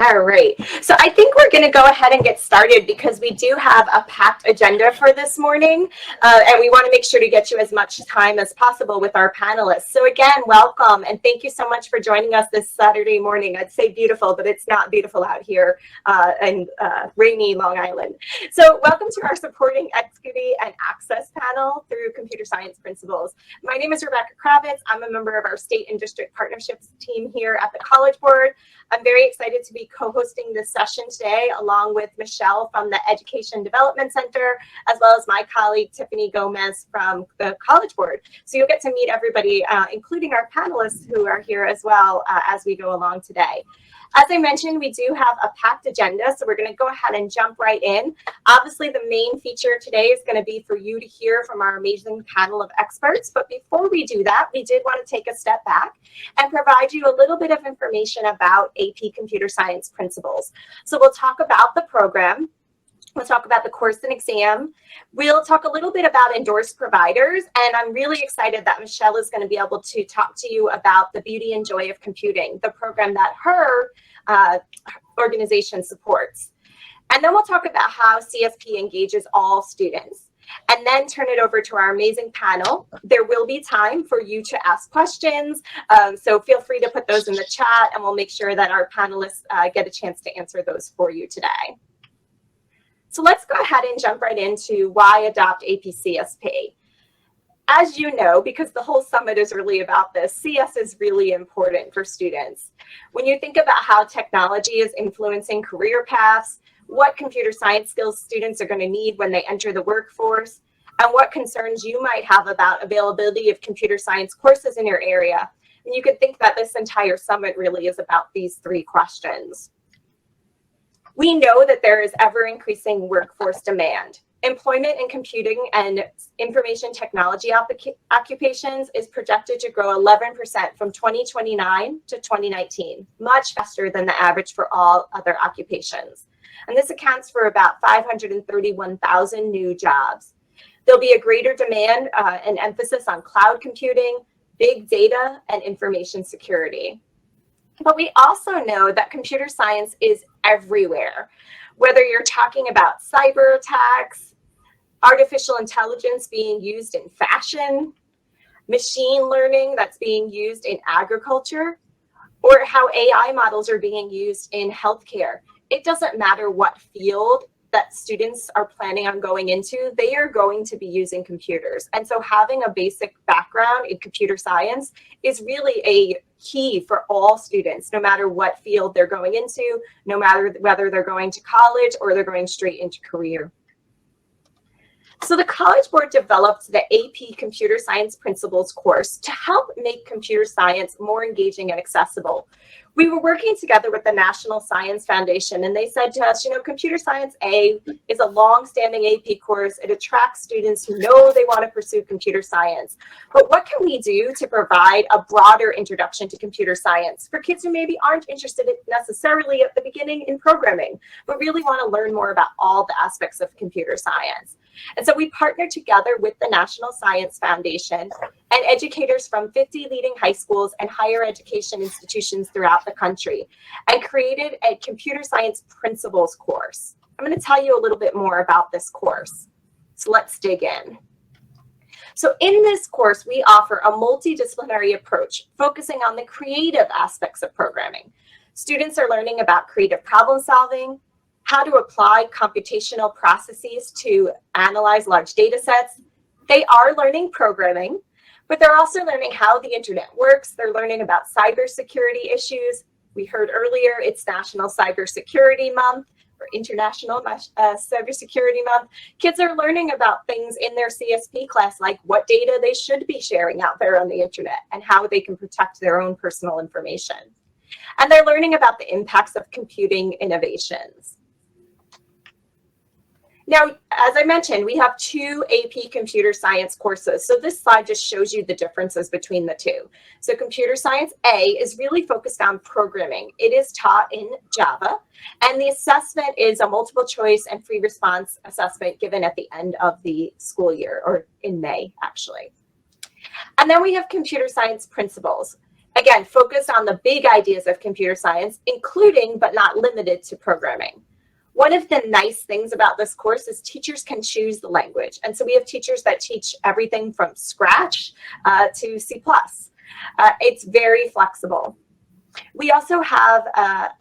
All right, so I think we're going to go ahead and get started because we do have a packed agenda for this morning, and we want to make sure to get you as much time as possible with our panelists. So again, welcome, and thank you so much for joining us this Saturday morning. I'd say beautiful, but it's not beautiful out here in rainy Long Island. So welcome to our Supporting Equity and Access panel through Computer Science Principles. My name is Rebecca Kravitz. I'm a member of our state and district partnerships team here at the College Board. I'm very excited to be co-hosting this session today, along with Michelle from the Education Development Center, as well as my colleague Tiffany Gomez from the College Board. So you'll get to meet everybody, including our panelists who are here as well as we go along today. As I mentioned, we do have a packed agenda, so we're going to go ahead and jump right in. Obviously, the main feature today is going to be for you to hear from our amazing panel of experts. But before we do that, we did want to take a step back and provide you a little bit of information about AP Computer Science Principles. So we'll talk about the program. We'll talk about the course and exam. We'll talk a little bit about endorsed providers, and I'm really excited that Michelle is going to be able to talk to you about the Beauty and Joy of Computing, the program that her organization supports. And then we'll talk about how CSP engages all students, and then turn it over to our amazing panel. There will be time for you to ask questions, so feel free to put those in the chat, and we'll make sure that our panelists get a chance to answer those for you today. So let's go ahead and jump right into why adopt AP CSP. As you know, because the whole summit is really about this, CS is really important for students. When you think about how technology is influencing career paths, what computer science skills students are going to need when they enter the workforce, and what concerns you might have about availability of computer science courses in your area, and you could think that this entire summit really is about these three questions. We know that there is ever-increasing workforce demand. Employment in computing and information technology occupations is projected to grow 11% from 2029 to 2019, much faster than the average for all other occupations. And this accounts for about 531,000 new jobs. There'll be a greater demand and emphasis on cloud computing, big data, and information security. But we also know that computer science is everywhere. Whether you're talking about cyber attacks, artificial intelligence being used in fashion, machine learning that's being used in agriculture, or how AI models are being used in healthcare. It doesn't matter what field that students are planning on going into, they are going to be using computers. And so having a basic background in computer science is really a key for all students, no matter what field they're going into, no matter whether they're going to college or they're going straight into career. So the College Board developed the AP Computer Science Principles course to help make computer science more engaging and accessible. We were working together with the National Science Foundation, and they said to us, you know, Computer Science A is a long-standing AP course. It attracts students who know they want to pursue computer science. But what can we do to provide a broader introduction to computer science for kids who maybe aren't interested necessarily at the beginning in programming, but really want to learn more about all the aspects of computer science? And so we partnered together with the National Science Foundation and educators from 50 leading high schools and higher education institutions throughout the country and created a computer science principles course. I'm going to tell you a little bit more about this course. So let's dig in. So in this course, we offer a multidisciplinary approach focusing on the creative aspects of programming. Students are learning about creative problem solving, how to apply computational processes to analyze large data sets. They are learning programming, but they're also learning how the internet works. They're learning about cybersecurity issues. We heard earlier it's National Cybersecurity Month or International Cybersecurity Month. Kids are learning about things in their CSP class, like what data they should be sharing out there on the internet and how they can protect their own personal information. And they're learning about the impacts of computing innovations. Now, as I mentioned, we have two AP computer science courses. So this slide just shows you the differences between the two. So computer science A is really focused on programming. It is taught in Java, and the assessment is a multiple choice and free response assessment given at the end of the school year, or in May, actually. And then we have computer science principles. Again, focused on the big ideas of computer science, including but not limited to programming. One of the nice things about this course is teachers can choose the language. And so we have teachers that teach everything from Scratch to C++. It's very flexible. We also have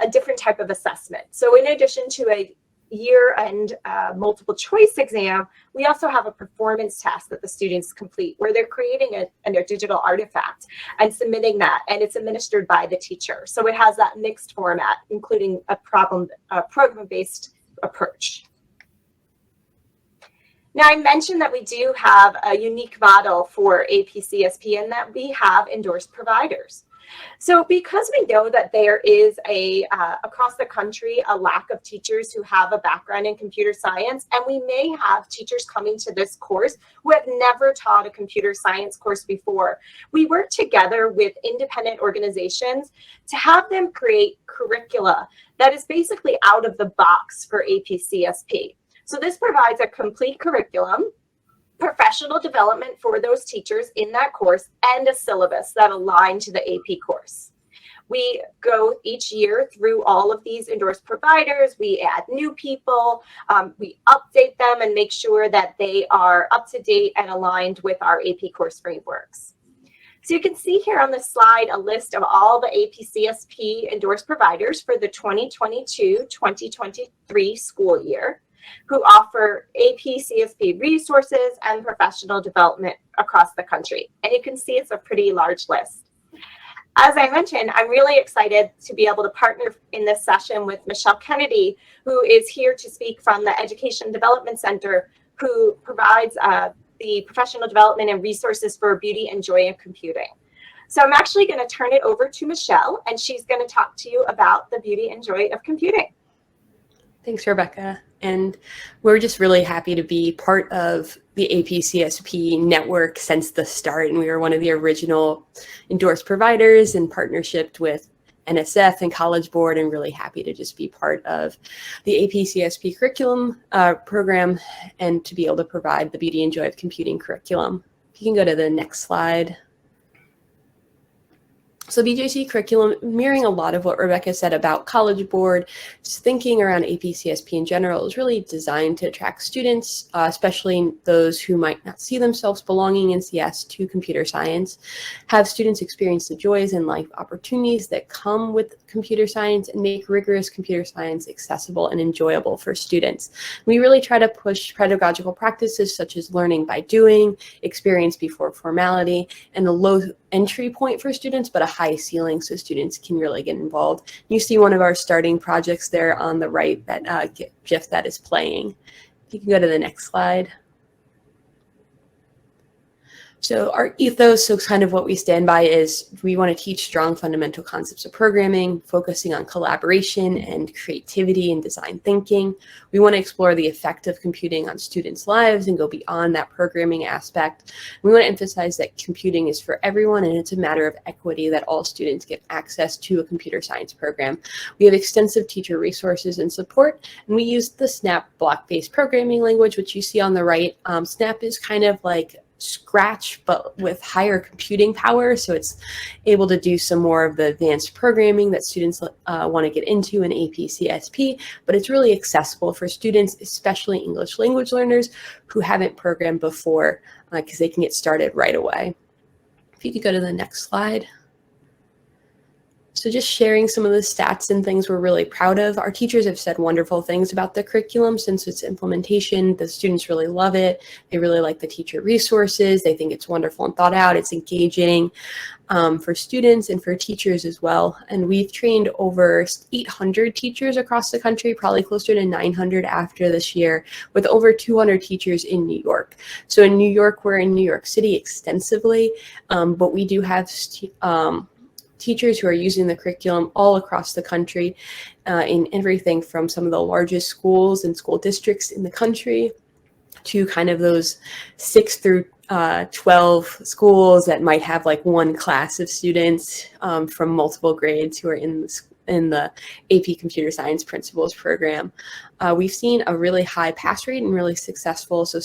a different type of assessment. So in addition to a year-end multiple choice exam, we also have a performance task that the students complete where they're creating a digital artifact and submitting that, and it's administered by the teacher. So it has that mixed format, including a program-based approach. Now, I mentioned that we do have a unique model for AP CSP and that we have endorsed providers. So because we know that there is across the country, a lack of teachers who have a background in computer science, and we may have teachers coming to this course who have never taught a computer science course before, we work together with independent organizations to have them create curricula that is basically out of the box for AP CSP. So this provides a complete curriculum, professional development for those teachers in that course, and a syllabus that align to the AP course. We go each year through all of these endorsed providers. We add new people, we update them and make sure that they are up to date and aligned with our AP course frameworks. So you can see here on the slide a list of all the AP CSP endorsed providers for the 2022-2023 school year, who offer AP CSP resources and professional development across the country. And you can see it's a pretty large list. As I mentioned, I'm really excited to be able to partner in this session with Michelle Kennedy, who is here to speak from the Education Development Center, who provides the professional development and resources for beauty and joy of computing. So I'm actually going to turn it over to Michelle, and she's going to talk to you about the beauty and joy of computing. Thanks, Rebecca. And we're just really happy to be part of the AP CSP network since the start. And we were one of the original endorsed providers in partnership with NSF and College Board, and really happy to just be part of the AP CSP curriculum program and to be able to provide the beauty and joy of computing curriculum. If you can go to the next slide. So BJC Curriculum, mirroring a lot of what Rebecca said about College Board, thinking around AP CSP in general, is really designed to attract students, especially those who might not see themselves belonging in CS, to computer science, have students experience the joys and life opportunities that come with computer science, and make rigorous computer science accessible and enjoyable for students. We really try to push pedagogical practices such as learning by doing, experience before formality, and a low entry point for students, but a high ceiling so students can really get involved. You see one of our starting projects there on the right, that GIF that is playing. If you can go to the next slide. So our ethos, so kind of what we stand by, is we want to teach strong fundamental concepts of programming, focusing on collaboration and creativity and design thinking. We want to explore the effect of computing on students' lives and go beyond that programming aspect. We want to emphasize that computing is for everyone, and it's a matter of equity that all students get access to a computer science program. We have extensive teacher resources and support, and we use the SNAP block-based programming language, which you see on the right. SNAP is kind of like Scratch, but with higher computing power. So it's able to do some more of the advanced programming that students want to get into in AP CSP, but it's really accessible for students, especially English language learners who haven't programmed before, because they can get started right away. If you could go to the next slide. So just sharing some of the stats and things we're really proud of. Our teachers have said wonderful things about the curriculum since its implementation. The students really love it. They really like the teacher resources. They think it's wonderful and thought out. It's engaging for students and for teachers as well. And we've trained over 800 teachers across the country, probably closer to 900 after this year, with over 200 teachers in New York. So in New York, we're in New York City extensively, but we do have teachers who are using the curriculum all across the country, in everything from some of the largest schools and school districts in the country to kind of those 6 through 12 schools that might have like one class of students from multiple grades who are in in the AP Computer Science Principles program. We've seen a really high pass rate and really successful, so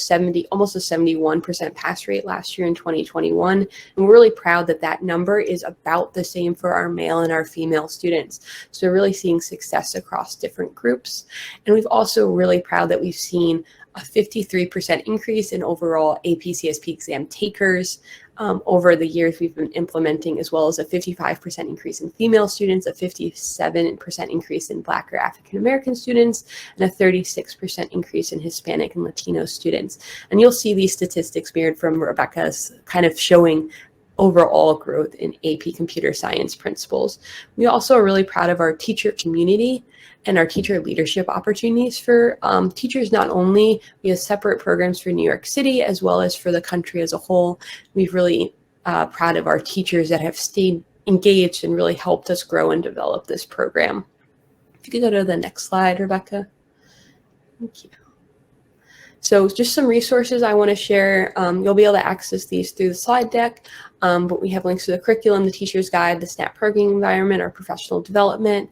almost a 71% pass rate last year in 2021. And we're really proud that that number is about the same for our male and our female students. So we're really seeing success across different groups. And we've also really proud that we've seen a 53% increase in overall AP CSP exam takers over the years we've been implementing, as well as a 55% increase in female students, a 57% increase in Black or African American students, and a 36% increase in Hispanic and Latino students. And you'll see these statistics mirrored from Rebecca's, kind of showing overall growth in AP Computer Science Principles. We also are really proud of our teacher community and our teacher leadership opportunities for teachers. Not only we have separate programs for New York City as well as for the country as a whole. We've really proud of our teachers that have stayed engaged and really helped us grow and develop this program. If you could go to the next slide, Rebecca. Thank you. So just some resources I want to share. You'll be able to access these through the slide deck, but we have links to the curriculum, the teacher's guide, the SNAP programming environment, our professional development.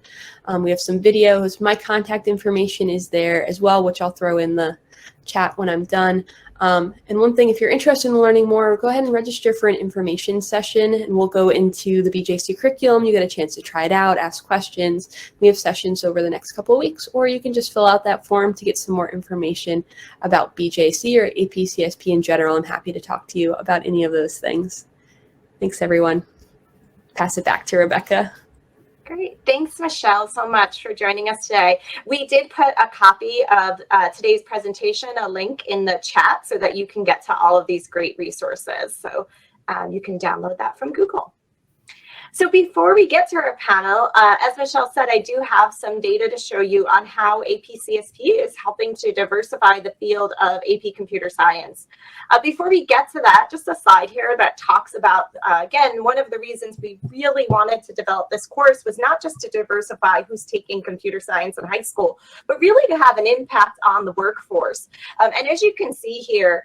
We have some videos. My contact information is there as well, which I'll throw in the chat when I'm done. And one thing, if you're interested in learning more, go ahead and register for an information session, and we'll go into the BJC curriculum. You get a chance to try it out, ask questions. We have sessions over the next couple of weeks, or you can just fill out that form to get some more information about BJC or AP CSP in general. I'm happy to talk to you about any of those things. Thanks, everyone. Pass it back to Rebecca. Great. Thanks, Michelle, so much for joining us today. We did put a copy of today's presentation, a link in the chat so that you can get to all of these great resources. So you can download that from Google. So before we get to our panel, as Michelle said, I do have some data to show you on how AP CSP is helping to diversify the field of AP Computer Science. Before we get to that, just a slide here that talks about, again, one of the reasons we really wanted to develop this course was not just to diversify who's taking computer science in high school, but really to have an impact on the workforce. And as you can see here,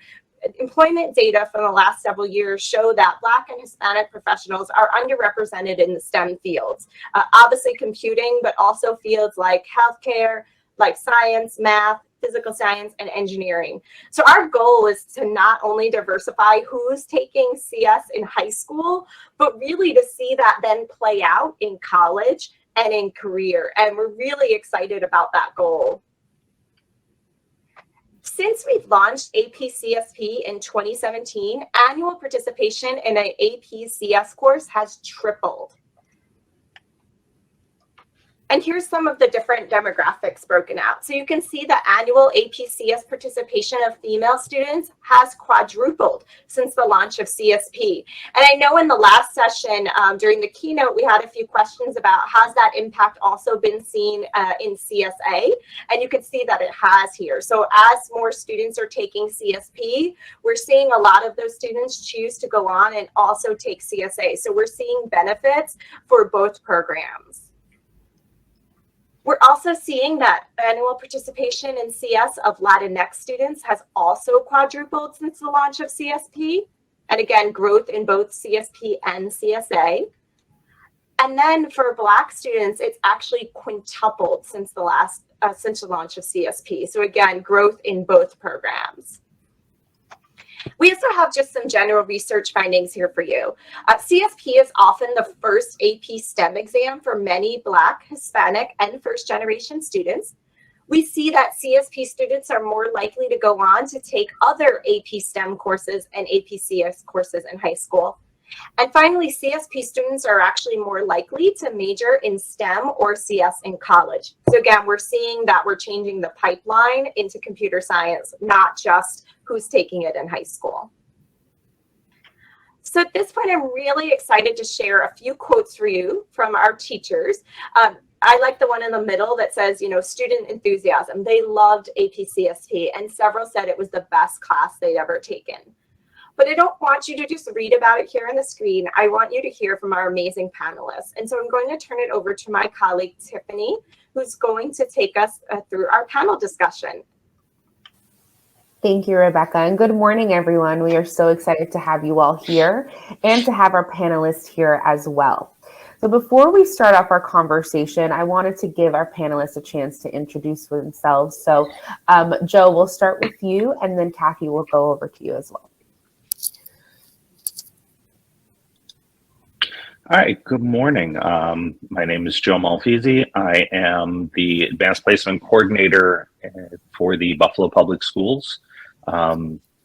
employment data from the last several years show that Black and Hispanic professionals are underrepresented in the STEM fields. Obviously computing, but also fields like healthcare, life science, math, physical science, and engineering. So our goal is to not only diversify who's taking CS in high school, but really to see that then play out in college and in career. And we're really excited about that goal. Since we've launched AP CSP in 2017, annual participation in an AP CS course has tripled. And here's some of the different demographics broken out. So you can see the annual AP CS participation of female students has quadrupled since the launch of CSP. And I know in the last session during the keynote, we had a few questions about has that impact also been seen in CSA? And you can see that it has here. So as more students are taking CSP, we're seeing a lot of those students choose to go on and also take CSA. So we're seeing benefits for both programs. We're also seeing that annual participation in CS of Latinx students has also quadrupled since the launch of CSP. And again, growth in both CSP and CSA. And then for Black students, it's actually quintupled since the launch of CSP. So again, growth in both programs. We also have just some general research findings here for you. CSP is often the first AP STEM exam for many Black, Hispanic, and first-generation students. We see that CSP students are more likely to go on to take other AP STEM courses and AP CS courses in high school. And finally, CSP students are actually more likely to major in STEM or CS in college. So again, we're seeing that we're changing the pipeline into computer science, not just who's taking it in high school. So at this point, I'm really excited to share a few quotes for you from our teachers. I like the one in the middle that says, you know, student enthusiasm. They loved AP CSP, and several said it was the best class they'd ever taken. But I don't want you to just read about it here on the screen. I want you to hear from our amazing panelists. And so I'm going to turn it over to my colleague, Tiffany, who's going to take us through our panel discussion. Thank you, Rebecca, and good morning, everyone. We are so excited to have you all here and to have our panelists here as well. So before we start off our conversation, I wanted to give our panelists a chance to introduce themselves. So Joe, we'll start with you, and then Kathy will go over to you as well. All right, good morning. My name is Joe Malfisi. I am the Advanced Placement Coordinator for the Buffalo Public Schools.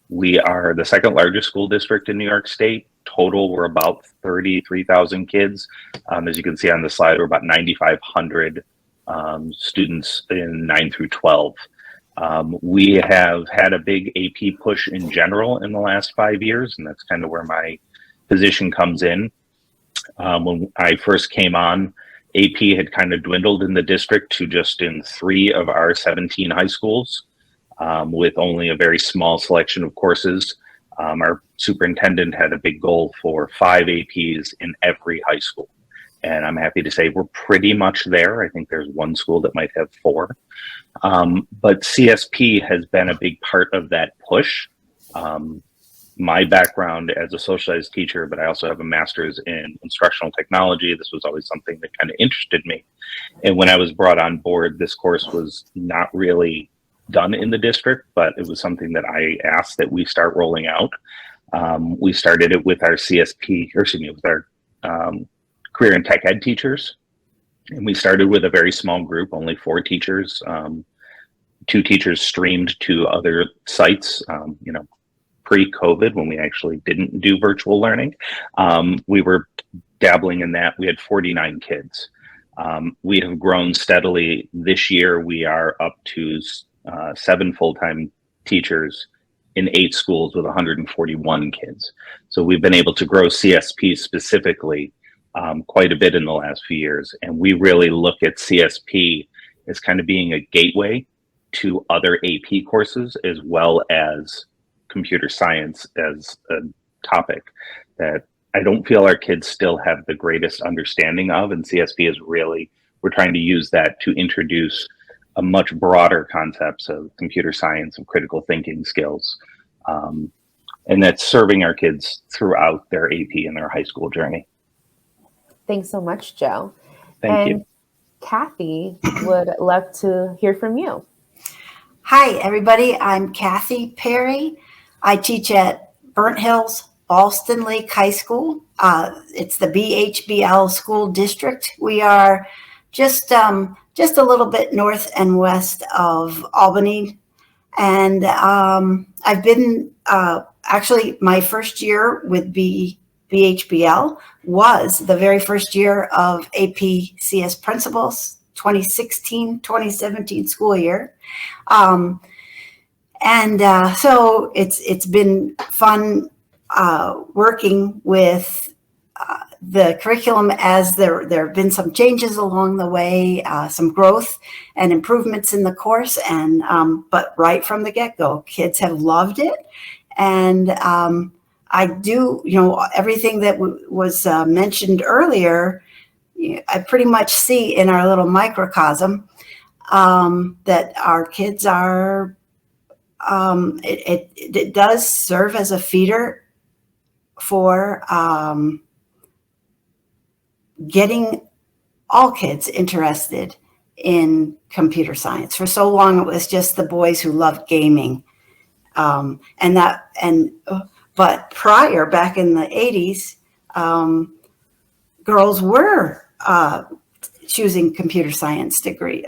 We are the second largest school district in New York State. Total, we're about 33,000 kids. As you can see on the slide, we're about 9,500 students in 9 through 12. We have had a big AP push in general in the last 5 years, and that's kind of where my position comes in. When I first came on, AP had kind of dwindled in the district to just in 3 of our 17 high schools, with only a very small selection of courses. Our superintendent had a big goal for 5 APs in every high school. And I'm happy to say we're pretty much there. I think there's one school that might have 4. But CSP has been a big part of that push. My background as a socialized teacher, but I also have a master's in instructional technology. This was always something that kind of interested me. And when I was brought on board, this course was not really done in the district, but it was something that I asked that we start rolling out. We started it with our CSP, or excuse me, with our career and tech ed teachers. And we started with a very small group, only 4 teachers. 2 teachers streamed to other sites, pre-COVID, when we actually didn't do virtual learning. We were dabbling in that. We had 49 kids. We have grown steadily. This year, we are up to 7 full-time teachers in 8 schools with 141 kids. So we've been able to grow CSP specifically quite a bit in the last few years. And we really look at CSP as kind of being a gateway to other AP courses, as well as computer science as a topic that I don't feel our kids still have the greatest understanding of. And CSP is really, we're trying to use that to introduce a much broader concepts of computer science and critical thinking skills. And that's serving our kids throughout their AP and their high school journey. Thanks so much, Joe. Thank you. Kathy would love to hear from you. Hi, everybody. I'm Kathy Perry. I teach at Burnt Hills, Ballston Lake High School. It's the BHBL school district. We are just a little bit north and west of Albany. And I've been, actually, my first year with BHBL was the very first year of AP CS Principals, 2016-2017 school year. So it's been fun working with the curriculum as there have been some changes along the way, some growth and improvements in the course. But right from the get-go, kids have loved it. And I do, everything that was mentioned earlier, I pretty much see in our little microcosm that our kids are, it does serve as a feeder for getting all kids interested in computer science. For so long, it was just the boys who loved gaming. But prior, back in the 80s, girls were choosing computer science degree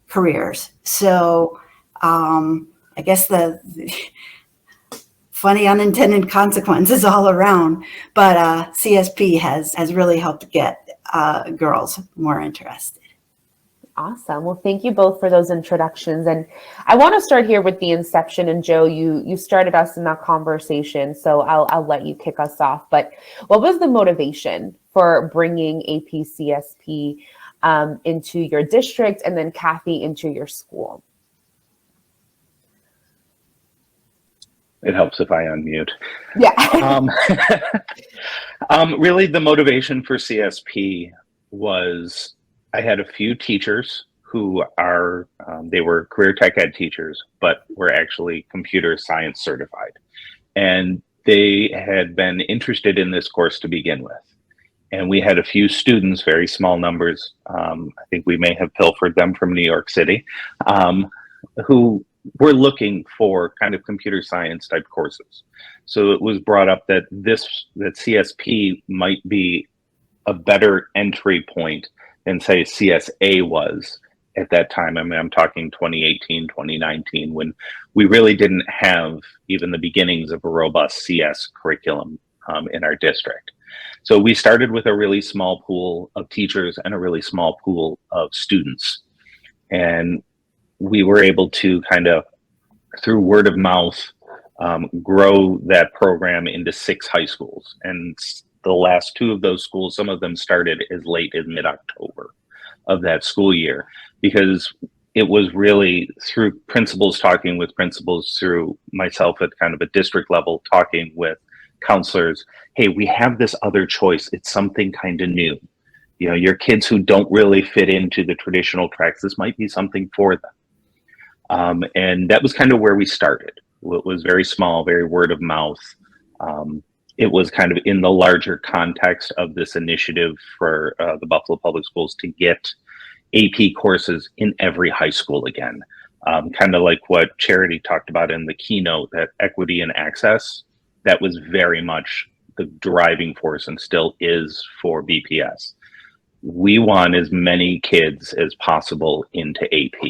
careers. So I guess the funny unintended consequences all around, but CSP has really helped get girls more interested. Awesome. Well, thank you both for those introductions. And I want to start here with the inception. And Joe, you started us in that conversation, so I'll let you kick us off. But what was the motivation for bringing AP CSP into your district, and then Kathy into your school? It helps if I unmute. Yeah. Really, the motivation for CSP was I had a few teachers who are, they were career tech ed teachers, but were actually computer science certified. And they had been interested in this course to begin with. And we had a few students, very small numbers. I think we may have pilfered them from New York City, who were looking for kind of computer science type courses. So it was brought up that that CSP might be a better entry point than say CSA was at that time. I mean, I'm talking 2018, 2019, when we really didn't have even the beginnings of a robust CS curriculum in our district. So we started with a really small pool of teachers and a really small pool of students. And we were able to kind of, through word of mouth, grow that program into 6 high schools. And the last 2 of those schools, some of them started as late as mid-October of that school year, because it was really through principals talking with principals, through myself at kind of a district level talking with counselors. Hey, we have this other choice. It's something kind of new. You know, your kids who don't really fit into the traditional tracks, this might be something for them. And that was kind of where we started. It was very small, very word of mouth. It was kind of in the larger context of this initiative for the Buffalo Public Schools to get AP courses in every high school again. Kind of like what Charity talked about in the keynote, that equity and access, that was very much the driving force and still is for BPS. We want as many kids as possible into AP.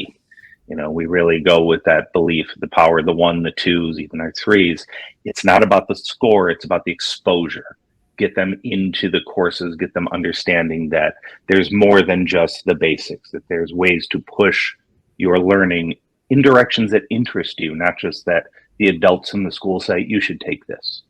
You know, we really go with that belief, the power of the 1, the 2s, even our 3s. It's not about the score, it's about the exposure. Get them into the courses, get them understanding that there's more than just the basics, that there's ways to push your learning in directions that interest you, not just that the adults in the school say, you should take this.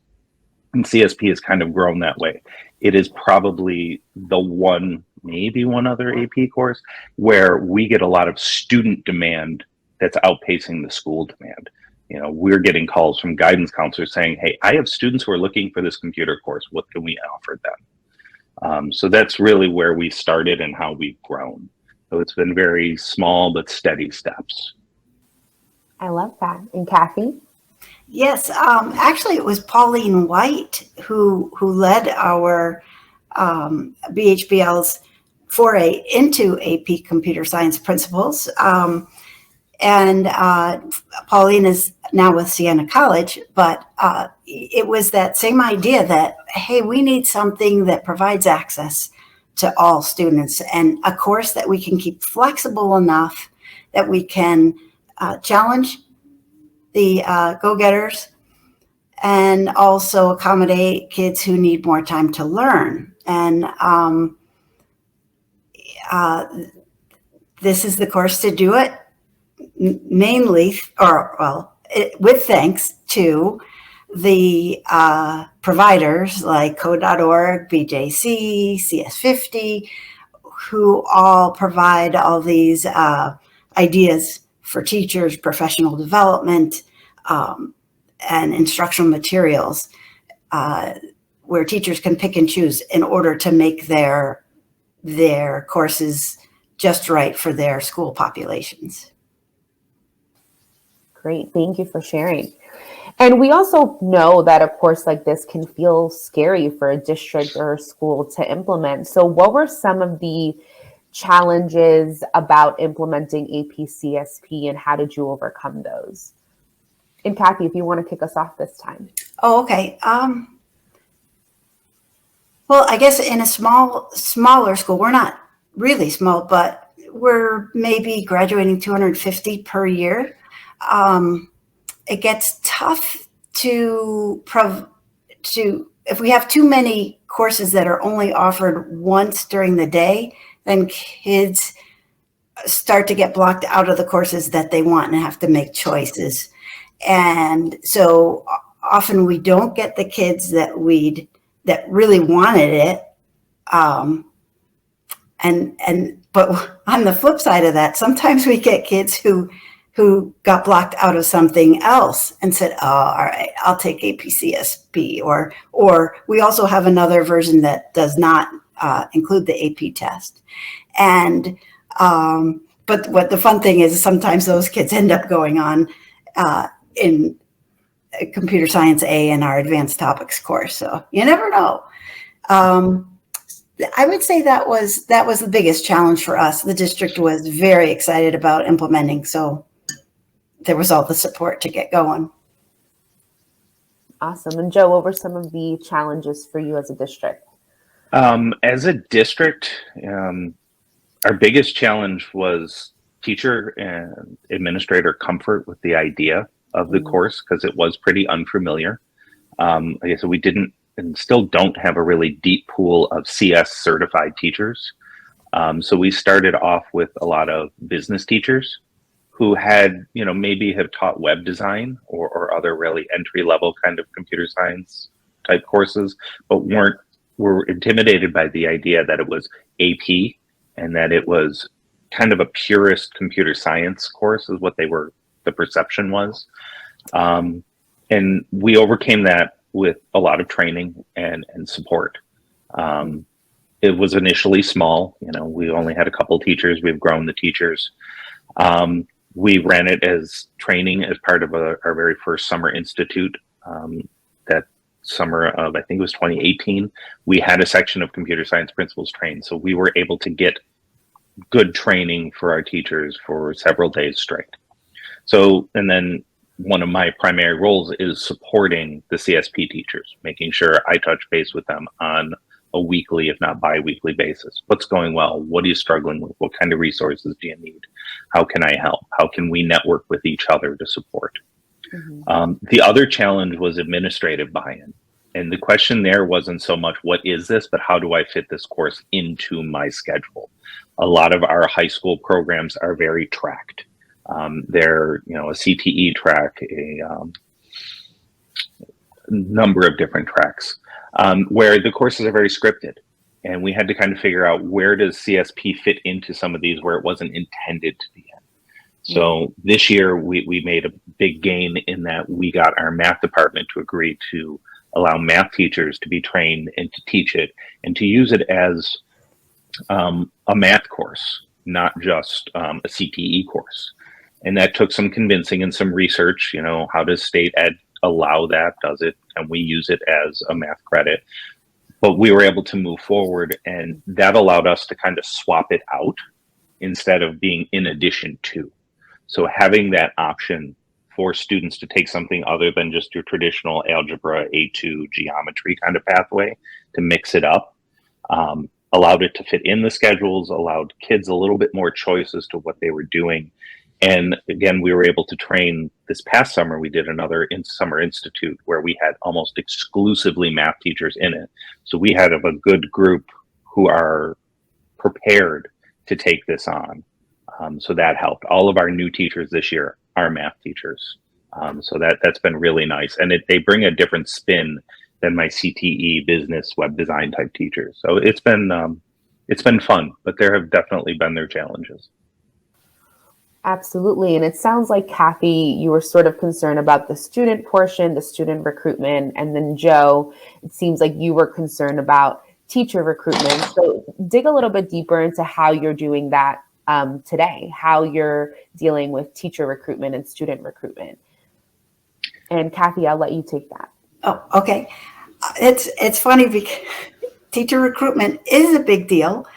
And CSP has kind of grown that way. It is probably the one, maybe one other AP course where we get a lot of student demand that's outpacing the school demand. You know, we're getting calls from guidance counselors saying, hey, I have students who are looking for this computer course. What can we offer them? So that's really where we started and how we've grown. So it's been very small but steady steps. I love that. And Kathy? Yes, actually, it was Pauline White who led our BHBL's foray into AP Computer Science Principles. And Pauline is now with Siena College, but it was that same idea that, hey, we need something that provides access to all students, and a course that we can keep flexible enough that we can challenge the go-getters and also accommodate kids who need more time to learn. And this is the course to do it, mainly, with thanks to the providers like Code.org, BJC, CS50, who all provide all these ideas for teachers, professional development, and instructional materials, where teachers can pick and choose in order to make their courses just right for their school populations. Great, thank you for sharing. And we also know that a course like this can feel scary for a district or a school to implement. So what were some of the challenges about implementing AP CSP, and how did you overcome those? And Kathy, if you want to kick us off this time. Oh, okay. Well, I guess in a smaller school, we're not really small, but we're maybe graduating 250 per year. It gets tough if we have too many courses that are only offered once during the day, then kids start to get blocked out of the courses that they want and have to make choices. And so often we don't get the kids that really wanted it. But on the flip side of that, sometimes we get kids who got blocked out of something else and said, oh, all right, I'll take AP CSP. Or we also have another version that does not include the AP test. And but what the fun thing is, sometimes those kids end up going on in Computer Science A in our Advanced Topics course. So you never know. I would say that was the biggest challenge for us. The district was very excited about implementing, so there was all the support to get going. Awesome. And Joe, what were some of the challenges for you as a district? As a district, our biggest challenge was teacher and administrator comfort with the idea of the course, because it was pretty unfamiliar. Like I said, we didn't and still don't have a really deep pool of CS certified teachers. So we started off with a lot of business teachers who had, maybe have taught web design or other really entry level kind of computer science type courses, but were intimidated by the idea that it was AP and that it was kind of a purist computer science course is what the perception was. And we overcame that with a lot of training and support. It was initially small, we only had a couple teachers. We've grown the teachers. We ran it as training as part of our very first summer institute. That summer of, I think it was 2018, we had a section of computer science principals trained. So we were able to get good training for our teachers for several days straight. So, and then one of my primary roles is supporting the CSP teachers, making sure I touch base with them on a weekly, if not bi-weekly basis. What's going well? What are you struggling with? What kind of resources do you need? How can I help? How can we network with each other to support? The other challenge was administrative buy-in. And the question there wasn't so much, what is this, but how do I fit this course into my schedule? A lot of our high school programs are very tracked. They're, a CTE track, a number of different tracks, where the courses are very scripted. And we had to kind of figure out, where does CSP fit into some of these where it wasn't intended to be in. So this year we made a big gain in that we got our math department to agree to allow math teachers to be trained and to teach it and to use it as a math course, not just a CTE course. And that took some convincing and some research. How does state ed allow that? Does it? Can we use it as a math credit? But we were able to move forward, and that allowed us to kind of swap it out instead of being in addition to. So having that option for students to take something other than just your traditional algebra, A2, geometry kind of pathway, to mix it up, allowed it to fit in the schedules, allowed kids a little bit more choice as to what they were doing. And again, we were able to train this past summer. We did another summer institute where we had almost exclusively math teachers in it. So we had a good group who are prepared to take this on. So that helped. All of our new teachers this year are math teachers. So that's been really nice. And they bring a different spin than my CTE business web design type teachers. So it's been fun, but there have definitely been their challenges. Absolutely. And it sounds like, Kathy, you were sort of concerned about the student portion, the student recruitment. And then Joe, it seems like you were concerned about teacher recruitment. So dig a little bit deeper into how you're doing that today, how you're dealing with teacher recruitment and student recruitment. And Kathy, I'll let you take that. Oh, okay. It's funny because teacher recruitment is a big deal.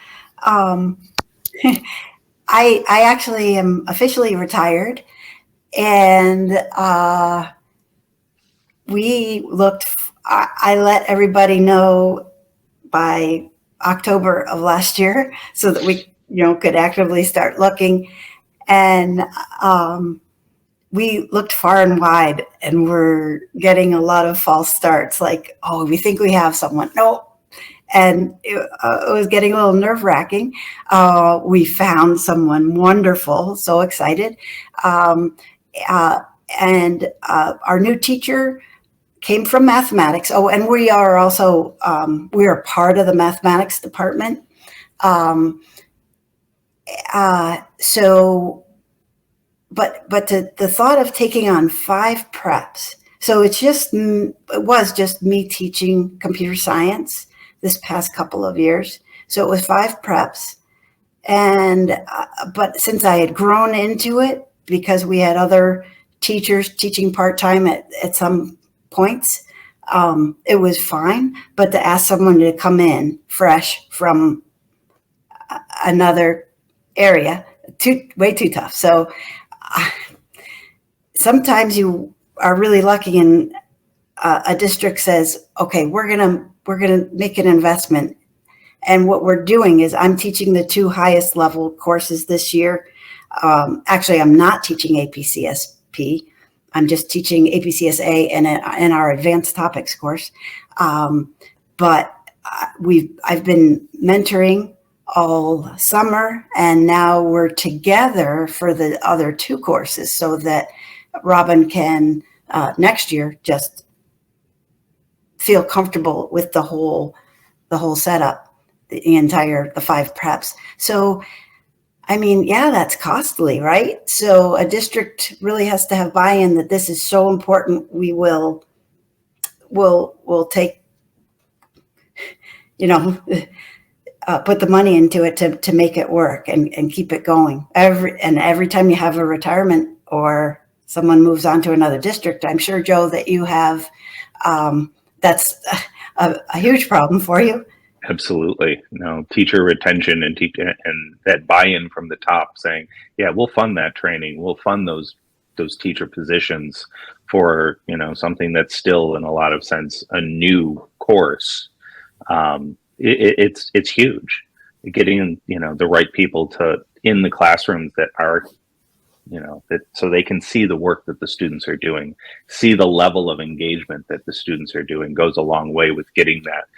I actually am officially retired, and I let everybody know by October of last year so that we, could actively start looking. And we looked far and wide, and we're getting a lot of false starts, like, oh, we think we have someone. No. And it was getting a little nerve-wracking. We found someone wonderful, so excited. And our new teacher came from mathematics. Oh, and we are also, we are part of the mathematics department. But the thought of taking on 5 preps. So it was just me teaching computer science this past couple of years. So it was 5 preps. And, but since I had grown into it, because we had other teachers teaching part-time at some points, it was fine. But to ask someone to come in fresh from another area, way too tough. So sometimes you are really lucky and a district says, okay, we're gonna make an investment. And what we're doing is I'm teaching the 2 highest level courses this year. Actually, I'm not teaching AP CSP. I'm just teaching AP CSA and our advanced topics course. But I've been mentoring all summer, and now we're together for the other 2 courses so that Robin can next year just feel comfortable with the whole setup, the 5 preps. So, I mean, yeah, that's costly, right? So a district really has to have buy-in that this is so important. We'll take, put the money into it to make it work and keep it going. Every time you have a retirement or someone moves on to another district, I'm sure, Joe, that you have, that's a huge problem for you. Absolutely. Teacher retention and that buy-in from the top saying, yeah, we'll fund that training. We'll fund those teacher positions for, something that's still in a lot of sense, a new course. It's huge. Getting, the right people in the classrooms that are, so they can see the work that the students are doing, see the level of engagement that the students are doing goes a long way with getting that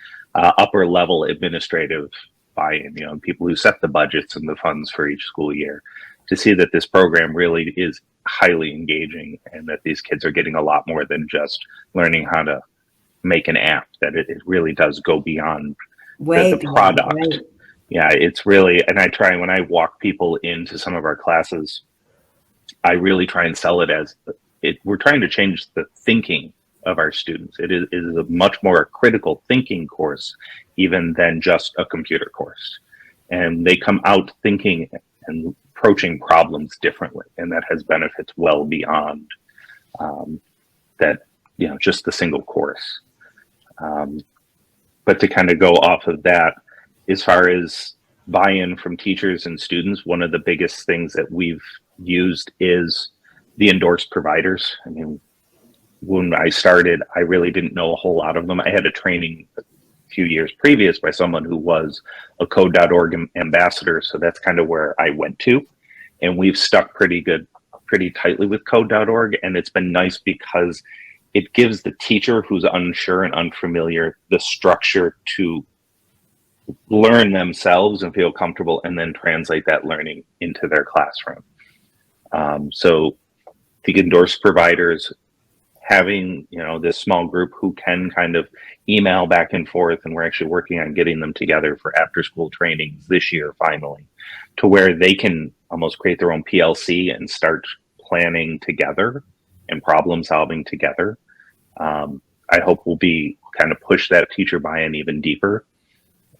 upper level administrative buy-in, people who set the budgets and the funds for each school year, to see that this program really is highly engaging and that these kids are getting a lot more than just learning how to make an app, that it really does go beyond the product. Right. Yeah, it's really, and I try, when I walk people into some of our classes, I really try and sell it as we're trying to change the thinking of our students. It is a much more critical thinking course even than just a computer course. And they come out thinking and approaching problems differently. And that has benefits well beyond that, just the single course. But to kind of go off of that, as far as buy-in from teachers and students, one of the biggest things that we've used is the endorsed providers. I mean, when I started, I really didn't know a whole lot of them. I had a training a few years previous by someone who was a code.org ambassador. So that's kind of where I went to. And we've stuck pretty tightly with code.org. And it's been nice because it gives the teacher who's unsure and unfamiliar the structure to learn themselves and feel comfortable and then translate that learning into their classroom. So the endorsed providers, having, this small group who can kind of email back and forth, and we're actually working on getting them together for after school trainings this year, finally, to where they can almost create their own PLC and start planning together and problem solving together. I hope we'll be kind of push that teacher buy-in even deeper.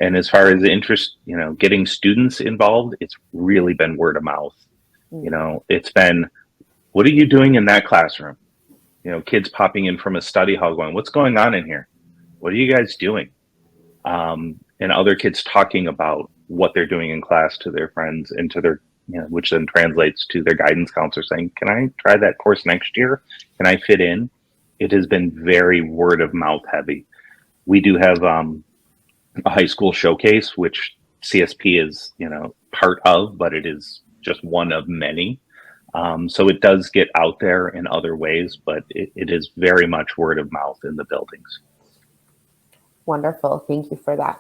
And as far as the interest, getting students involved, it's really been word of mouth. It's been, what are you doing in that classroom? Kids popping in from a study hall going, what's going on in here? What are you guys doing? And other kids talking about what they're doing in class to their friends and to their, which then translates to their guidance counselor saying, can I try that course next year? Can I fit in? It has been very word of mouth heavy. We do have a high school showcase, which CSP is, part of, but it is just one of many. So it does get out there in other ways, but it is very much word of mouth in the buildings. Wonderful. Thank you for that.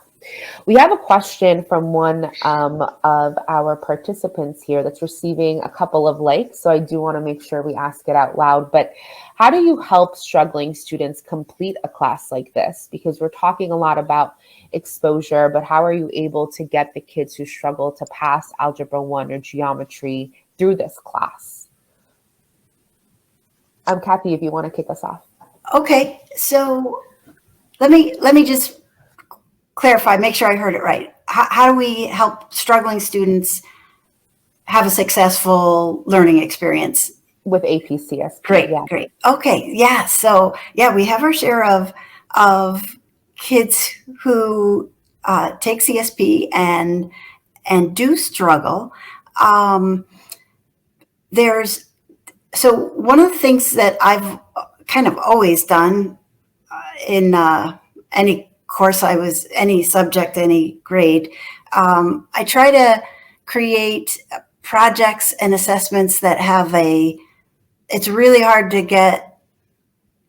We have a question from one of our participants here that's receiving a couple of likes. So I do want to make sure we ask it out loud. But how do you help struggling students complete a class like this? Because we're talking a lot about exposure, but how are you able to get the kids who struggle to pass Algebra 1 or geometry through this class? Kathy, if you want to kick us off. Okay, so let me just clarify, make sure I heard it right. How do we help struggling students have a successful learning experience? With AP CSP. Great, yeah. Great. Okay, yeah. So yeah, we have our share of of kids who take CSP and do struggle. So one of the things that I've kind of always done in any course any subject, any grade, I try to create projects and assessments that have it's really hard to get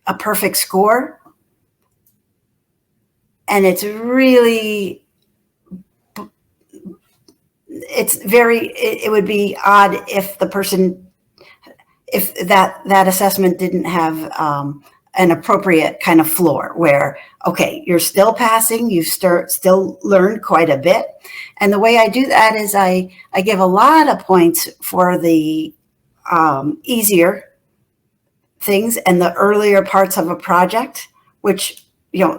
a perfect score. And it would be odd if that assessment didn't have an appropriate kind of floor where, okay, you're still passing, you've still learned quite a bit. And the way I do that is I give a lot of points for the easier things and the earlier parts of a project, which,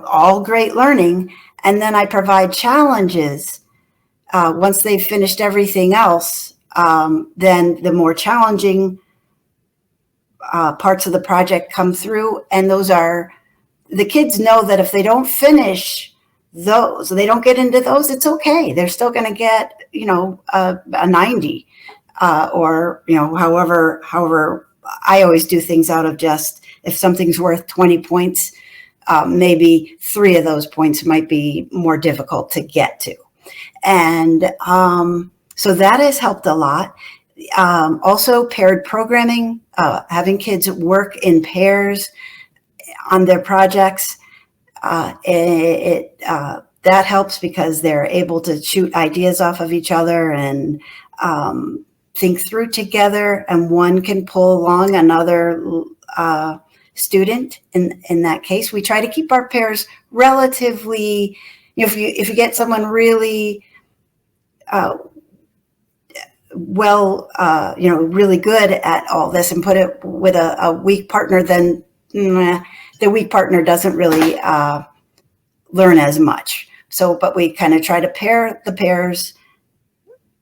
all great learning. And then I provide challenges. Once they've finished everything else, then the more challenging parts of the project come through. And the kids know that if they don't finish those, they don't get into those, it's okay. They're still going to get, a 90 or, however, I always do things out of just, if something's worth 20 points, maybe 3 of those points might be more difficult to get to. And so that has helped a lot. Also paired programming, having kids work in pairs on their projects. That helps because they're able to shoot ideas off of each other and think through together, and one can pull along another student. In that case, we try to keep our pairs relatively, if you get someone really really good at all this and put it with a weak partner, then the weak partner doesn't really learn as much. So, but we kind of try to pair the pairs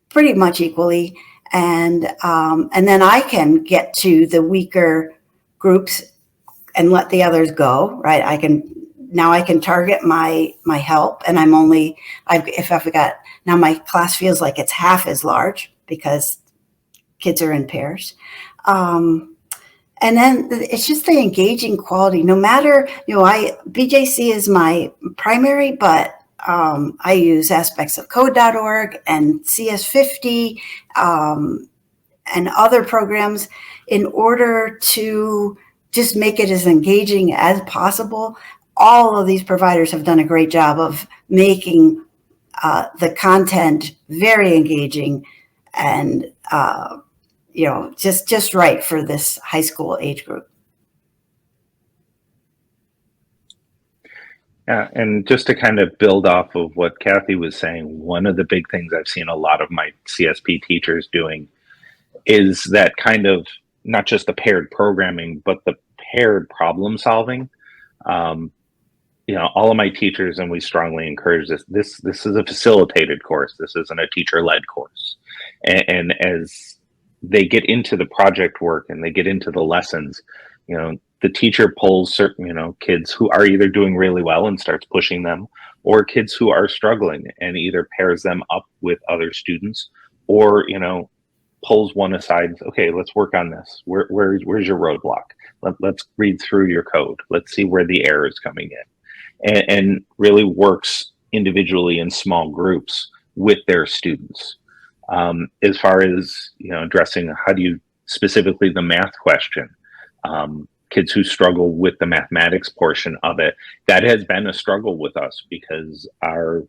pretty much equally. And then I can get to the weaker groups and let the others go, right? I can target my help, and if I've got, now my class feels like it's half as large because kids are in pairs. And then it's just the engaging quality. No matter, BJC is my primary, but I use aspects of code.org and CS50 and other programs in order to just make it as engaging as possible. All of these providers have done a great job of making the content very engaging and just right for this high school age group. Yeah, and just to kind of build off of what Kathy was saying, one of the big things I've seen a lot of my CSP teachers doing is that kind of not just the paired programming, but the paired problem solving. All of my teachers, and we strongly encourage this is a facilitated course. This isn't a teacher-led course. And as they get into the project work and they get into the lessons, the teacher pulls certain, kids who are either doing really well and starts pushing them, or kids who are struggling and either pairs them up with other students, or, pulls one aside. Okay, let's work on this. Where's your roadblock? Let's read through your code. Let's see where the error is coming in, and really works individually in small groups with their students. As far as, addressing how do you specifically the math question, kids who struggle with the mathematics portion of it, that has been a struggle with us because our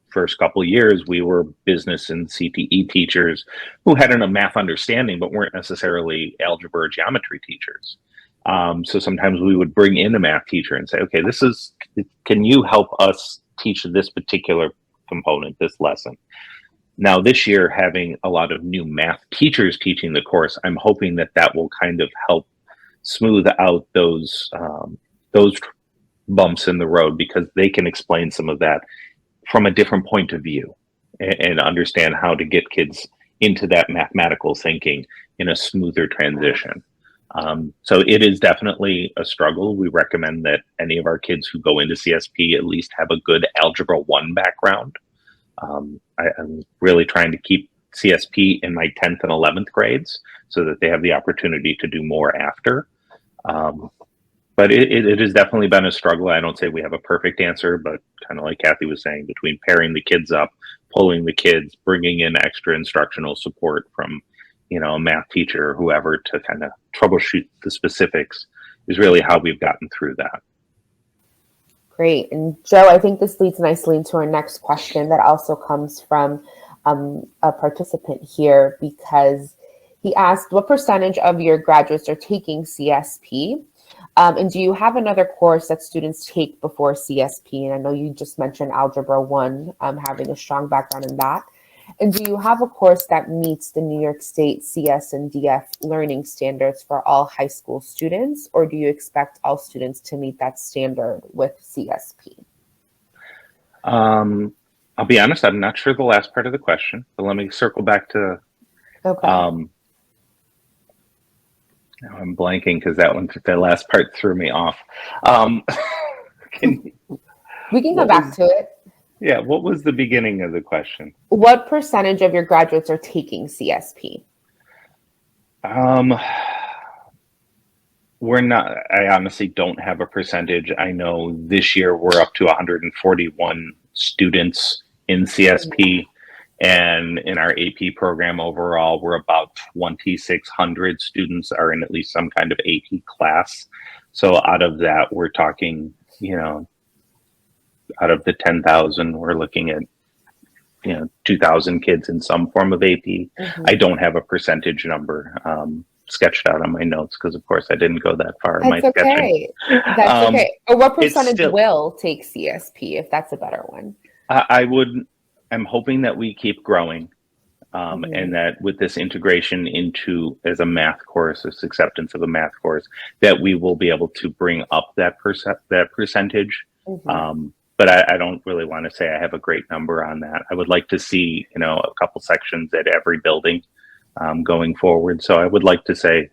first couple of years we were business and CTE teachers who had a math understanding but weren't necessarily algebra or geometry teachers. So sometimes we would bring in a math teacher and say, okay, can you help us teach this particular component, this lesson? Now this year, having a lot of new math teachers teaching the course, I'm hoping that will kind of help smooth out those bumps in the road, because they can explain some of that from a different point of view and understand how to get kids into that mathematical thinking in a smoother transition. So it is definitely a struggle. We recommend that any of our kids who go into CSP at least have a good Algebra 1 background. I'm really trying to keep CSP in my 10th and 11th grades so that they have the opportunity to do more after. But it has definitely been a struggle. I don't say we have a perfect answer, but kind of like Kathy was saying, between pairing the kids up, pulling the kids, bringing in extra instructional support from, a math teacher or whoever to kind of troubleshoot the specifics is really how we've gotten through that. Great. And Joe, I think this leads nicely into our next question that also comes from a participant here, because he asked, what percentage of your graduates are taking CSP? And do you have another course that students take before CSP? And I know you just mentioned Algebra 1, having a strong background in that. And do you have a course that meets the New York State CS and DF learning standards for all high school students, or do you expect all students to meet that standard with CSP? I'll be honest, I'm not sure the last part of the question, but let me circle back to, Okay. now I'm blanking because the last part threw me off. We can go back to it. Yeah, what was the beginning of the question? What percentage of your graduates are taking CSP? We're not, I honestly don't have a percentage. I know this year we're up to 141 students in CSP, and in our AP program overall, we're about 2,600 students are in at least some kind of AP class. So out of that, we're talking, out of the 10,000, we're looking at, 2,000 kids in some form of AP. Mm-hmm. I don't have a percentage number sketched out on my notes because, of course, I didn't go that far in my sketching. That's okay. Or what percentage will take CSP, if that's a better one? I'm hoping that we keep growing, and that with this integration into as a math course, this acceptance of a math course, that we will be able to bring up that percentage. Mm-hmm. But I don't really want to say I have a great number on that. I would like to see, a couple sections at every building going forward. So I would like to say,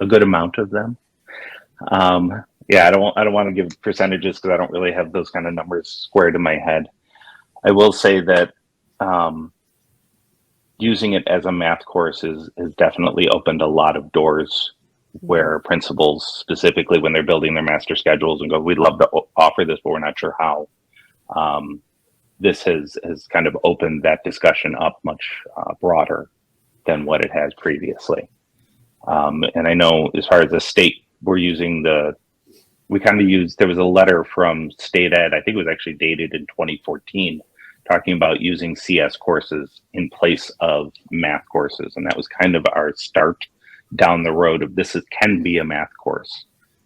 a good amount of them. I don't want to give percentages because I don't really have those kind of numbers squared in my head. I will say that using it as a math course has definitely opened a lot of doors where principals, specifically when they're building their master schedules, and go, we'd love to offer this, but we're not sure how. This has kind of opened that discussion up much broader than what it has previously. And I know as far as the state, we're using there was a letter from state ed, I think it was actually dated in 2014, talking about using CS courses in place of math courses. And that was kind of our start down the road of can be a math course.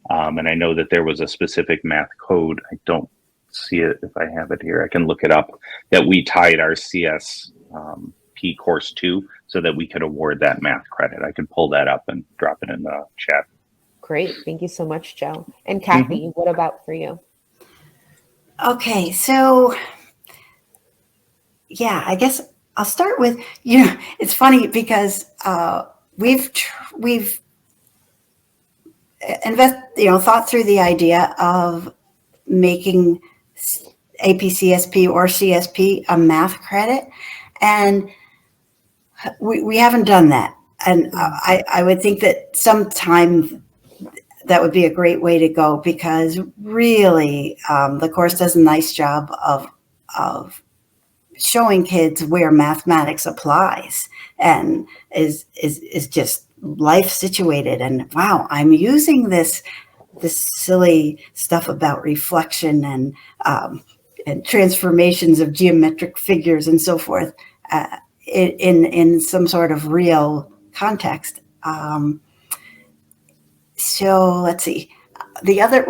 And I know that there was a specific math code. I don't see it if I have it here. I can look it up, that we tied our CSP course to so that we could award that math credit. I could pull that up and drop it in the chat. Great. Thank you so much, Joe. And Kathy, what about for you? Okay, so yeah, I guess I'll start with, it's funny because we've thought through the idea of making AP CSP or CSP a math credit, and we haven't done that. And I would think that sometime that would be a great way to go, because really the course does a nice job of showing kids where mathematics applies and is just life situated. And wow, I'm using this silly stuff about reflection and transformations of geometric figures and so forth in some sort of real context. So let's see. The other,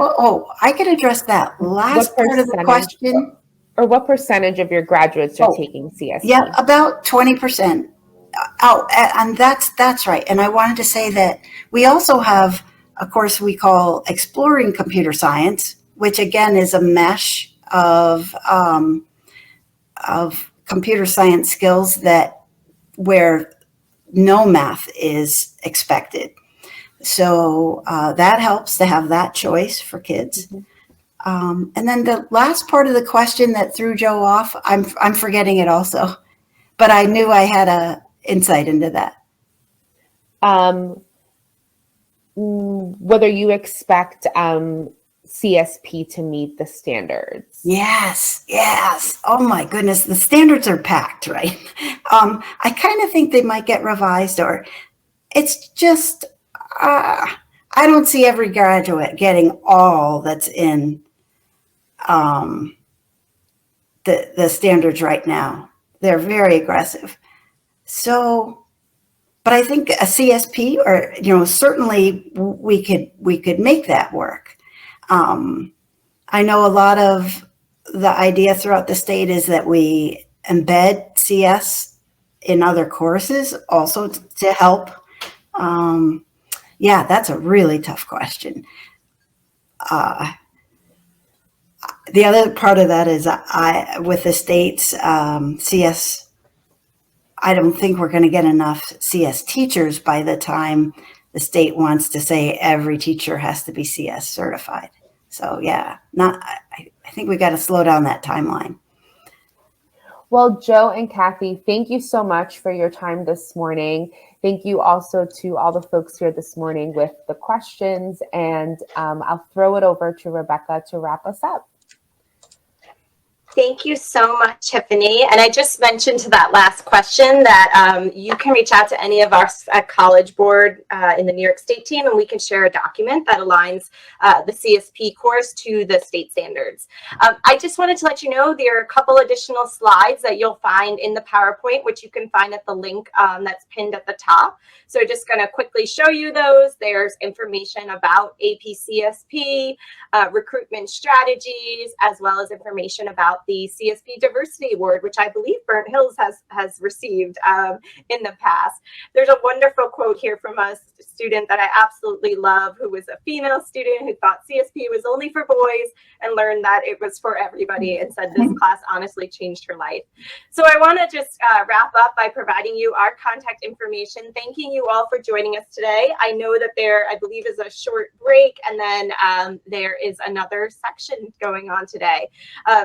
I could address that last part of the question. Or what percentage of your graduates are taking CSP? Yeah, about 20%. And that's right. And I wanted to say that we also have a course we call Exploring Computer Science, which again is a mesh of computer science skills where no math is expected. So that helps to have that choice for kids. And then the last part of the question that threw Joe off, I'm forgetting it also, but I knew I had a insight into that. Whether you expect CSP to meet the standards. Yes. Oh my goodness, the standards are packed, right? I kind of think they might get revised, or it's just, I don't see every graduate getting all that's in the standards right now. They're very aggressive. So, but I think a CSP, or certainly we could make that work. I know a lot of the idea throughout the state is that we embed CS in other courses also to help. Yeah, that's a really tough question. The other part of that is with the state's CS, I don't think we're going to get enough CS teachers by the time the state wants to say every teacher has to be CS certified. So yeah, I think we got to slow down that timeline. Well, Joe and Kathy, thank you so much for your time this morning. Thank you also to all the folks here this morning with the questions, and I'll throw it over to Rebecca to wrap us up. Thank you so much, Tiffany. And I just mentioned to that last question that you can reach out to any of us at College Board in the New York State team, and we can share a document that aligns the CSP course to the state standards. I just wanted to let you know there are a couple additional slides that you'll find in the PowerPoint, which you can find at the link that's pinned at the top. So just going to quickly show you those. There's information about AP CSP, recruitment strategies, as well as information about the CSP Diversity Award, which I believe Burnt Hills has received in the past. There's a wonderful quote here from a student that I absolutely love, who was a female student who thought CSP was only for boys and learned that it was for everybody, and said this class honestly changed her life. So I want to just wrap up by providing you our contact information, thanking you all for joining us today. I know that there, I believe, is a short break, and then there is another section going on today.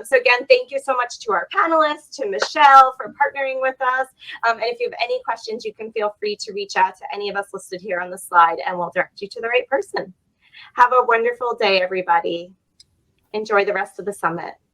So again, thank you so much to our panelists, to Michelle for partnering with us. And if you have any questions, you can feel free to reach out to any of us listed here on the slide, and we'll direct you to the right person. Have a wonderful day, everybody. Enjoy the rest of the summit.